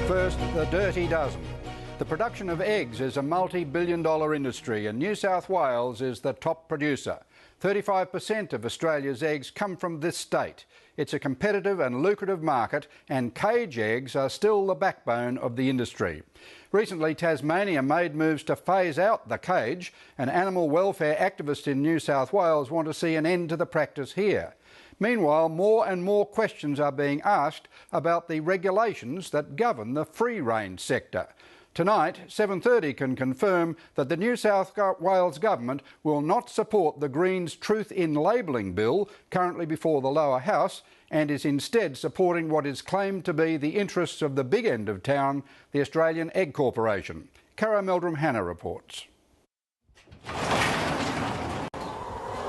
First, the dirty dozen. The production of eggs is a multi-billion-dollar industry, and New South Wales is the top producer. 35% of Australia's eggs come from this state. It's a competitive and lucrative market, and cage eggs are still the backbone of the industry. Recently, Tasmania made moves to phase out the cage, and animal welfare activists in New South Wales want to see an end to the practice here. Meanwhile, more and more questions are being asked about the regulations that govern the free-range sector. Tonight, 7:30 can confirm that the New South Wales Government will not support the Greens' Truth in Labelling bill, currently before the lower house, and is instead supporting what is claimed to be the interests of the big end of town, the Australian Egg Corporation. Cara Meldrum-Hanna reports.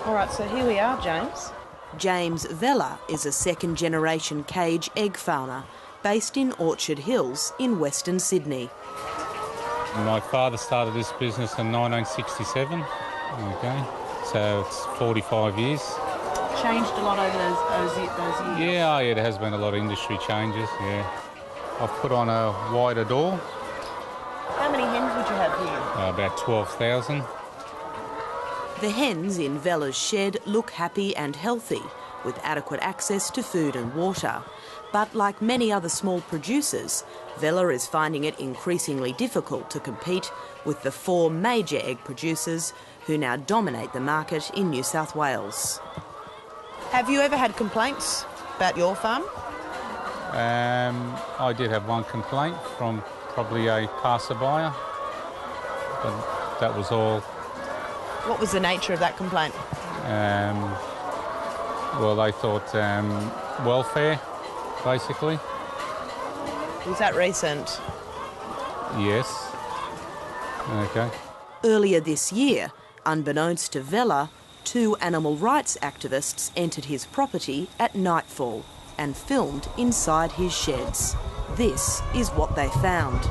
All right, so here we are, James. James VELLA is a second-generation cage egg farmer based in Orchard Hills in Western Sydney. My father started this business in 1967, so it's 45 years. Changed a lot over those years? Yeah, there has been a lot of industry changes, yeah. I've put on a wider door. How many hens would you have here? About 12,000. The hens in VELLA's shed look happy and healthy, with adequate access to food and water. But like many other small producers, VELLA is finding it increasingly difficult to compete with the 4 major egg producers who now dominate the market in New South Wales. Have you ever had complaints about your farm? I did have one complaint from probably a passerby, but that was all. What was the nature of that complaint? Well, they thought welfare, basically. Was that recent? Yes. OK. Earlier this year, unbeknownst to VELLA, 2 animal rights activists entered his property at nightfall and filmed inside his sheds. This is what they found.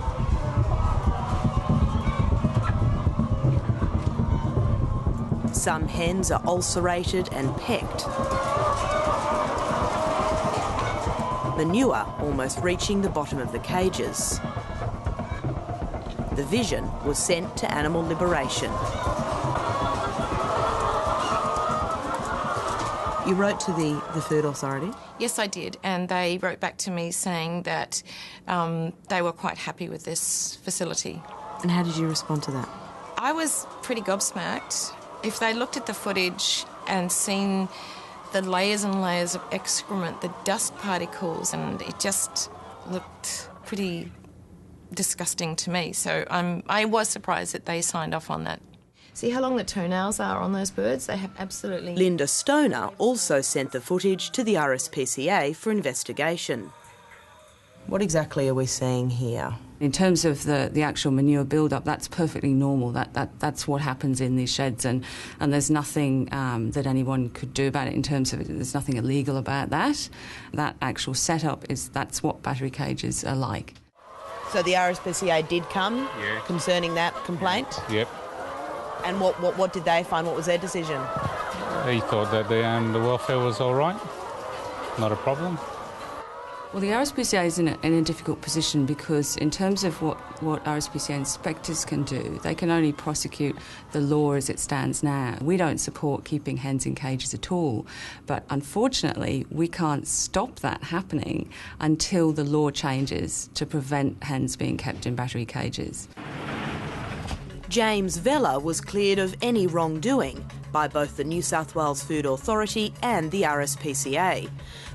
Some hens are ulcerated and pecked. Manure almost reaching the bottom of the cages. The vision was sent to Animal Liberation. You wrote to the Food Authority? Yes, I did, and they wrote back to me saying that they were quite happy with this facility. And how did you respond to that? I was pretty gobsmacked. If they looked at the footage and seen the layers and layers of excrement, the dust particles, and it just looked pretty disgusting to me. So I was surprised that they signed off on that. See how long the toenails are on those birds? They have absolutely... Linda Stoner also sent the footage to the RSPCA for investigation. What exactly are we seeing here? In terms of the actual manure build-up, that's perfectly normal. That's what happens in these sheds, and there's nothing that anyone could do about it in terms of there's nothing illegal about that. That actual setup that's what battery cages are like. So the RSPCA did come concerning that complaint? Yep. And what did they find? What was their decision? He thought that the welfare was all right, not a problem. Well, the RSPCA is in a difficult position because in terms of what RSPCA inspectors can do, they can only prosecute the law as it stands now. We don't support keeping hens in cages at all, but unfortunately we can't stop that happening until the law changes to prevent hens being kept in battery cages. James VELLA was cleared of any wrongdoing by both the New South Wales Food Authority and the RSPCA.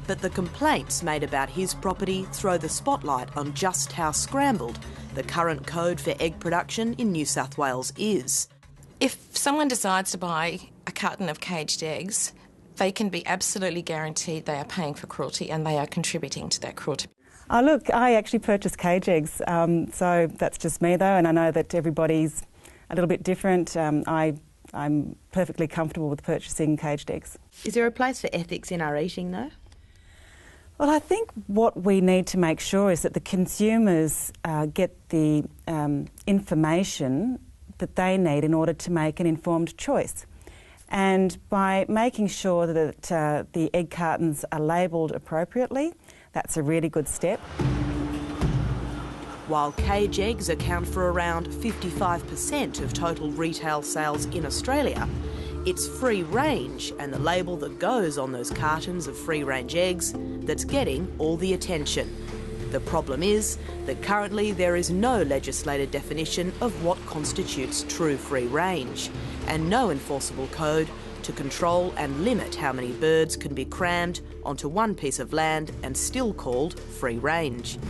But the complaints made about his property throw the spotlight on just how scrambled the current code for egg production in New South Wales is. If someone decides to buy a carton of caged eggs, they can be absolutely guaranteed they are paying for cruelty and they are contributing to that cruelty. Oh, look, I actually purchase cage eggs, so that's just me though, and I know that everybody's a little bit different. I'm perfectly comfortable with purchasing caged eggs. Is there a place for ethics in our eating though? Well, I think what we need to make sure is that the consumers get the information that they need in order to make an informed choice. And by making sure that the egg cartons are labelled appropriately, that's a really good step. While cage eggs account for around 55% of total retail sales in Australia, it's free range and the label that goes on those cartons of free range eggs that's getting all the attention. The problem is that currently there is no legislated definition of what constitutes true free range and no enforceable code to control and limit how many birds can be crammed onto one piece of land and still called free range.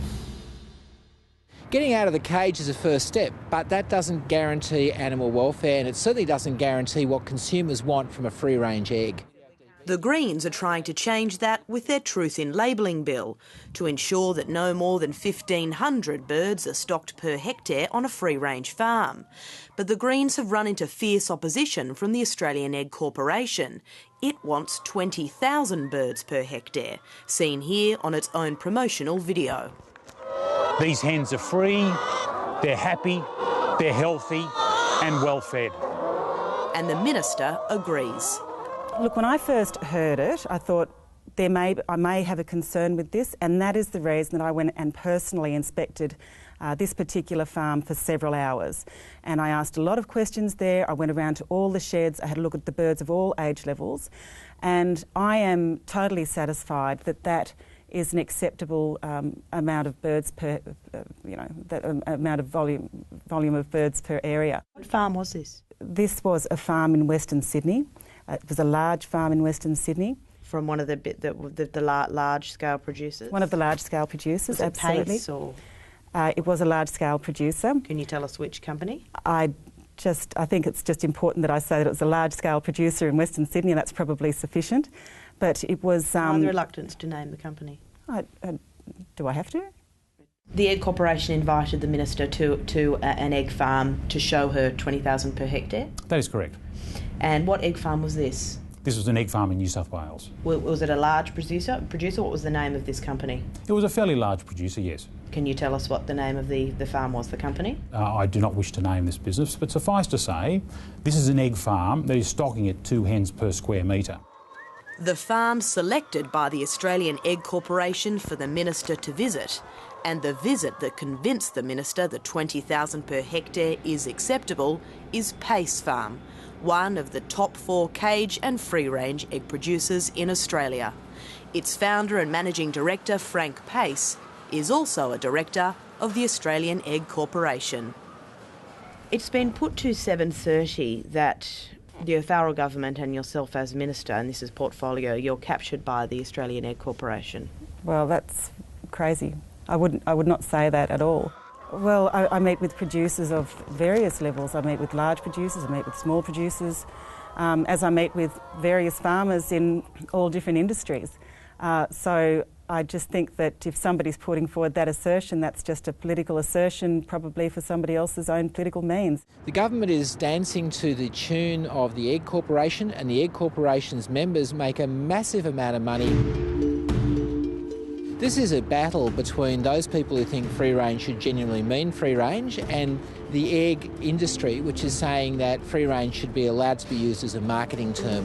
Getting out of the cage is a first step, but that doesn't guarantee animal welfare, and it certainly doesn't guarantee what consumers want from a free-range egg. The Greens are trying to change that with their Truth in Labelling bill to ensure that no more than 1,500 birds are stocked per hectare on a free-range farm. But the Greens have run into fierce opposition from the Australian Egg Corporation. It wants 20,000 birds per hectare, seen here on its own promotional video. These hens are free, they're happy, they're healthy and well fed. And the Minister agrees. Look, when I first heard it, I thought I may have a concern with this, and that is the reason that I went and personally inspected this particular farm for several hours. And I asked a lot of questions there. I went around to all the sheds. I had a look at the birds of all age levels. And I am totally satisfied that that is an acceptable amount of birds per, amount of volume of birds per area. What farm was this? This was a farm in Western Sydney. It was a large farm in Western Sydney. From one of the large-scale producers? One of the large-scale producers, was it absolutely. Pace or? It was a large-scale producer. Can you tell us which company? I think it's just important that I say that it was a large-scale producer in Western Sydney, and that's probably sufficient. But it was... Why the reluctance to name the company? Do I have to? The Egg Corporation invited the Minister to an egg farm to show her 20,000 per hectare? That is correct. And what egg farm was this? This was an egg farm in New South Wales. Was it a large producer? What was the name of this company? It was a fairly large producer, yes. Can you tell us what the name of the farm was, the company? I do not wish to name this business, but suffice to say, this is an egg farm that is stocking at 2 hens per square metre. The farm selected by the Australian Egg Corporation for the Minister to visit, and the visit that convinced the Minister that 20,000 per hectare is acceptable, is Pace Farm, one of the top 4 cage and free-range egg producers in Australia. Its founder and managing director, Frank Pace, is also a director of the Australian Egg Corporation. It's been put to 7:30 that the O'Farrell government and yourself as Minister, and this is portfolio, you're captured by the Australian Egg Corporation. Well, that's crazy. I would not say that at all. Well, I meet with producers of various levels. I meet with large producers, I meet with small producers, as I meet with various farmers in all different industries. So I just think that if somebody's putting forward that assertion, that's just a political assertion, probably for somebody else's own political means. The government is dancing to the tune of the Egg Corporation, and the Egg Corporation's members make a massive amount of money. This is a battle between those people who think free range should genuinely mean free range and the egg industry, which is saying that free range should be allowed to be used as a marketing term.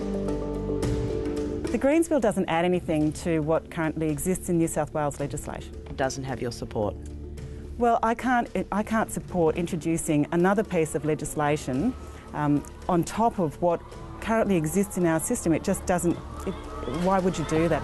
The Greens bill doesn't add anything to what currently exists in New South Wales legislation. It doesn't have your support. Well, I can't support introducing another piece of legislation on top of what currently exists in our system. It just doesn't. Why would you do that?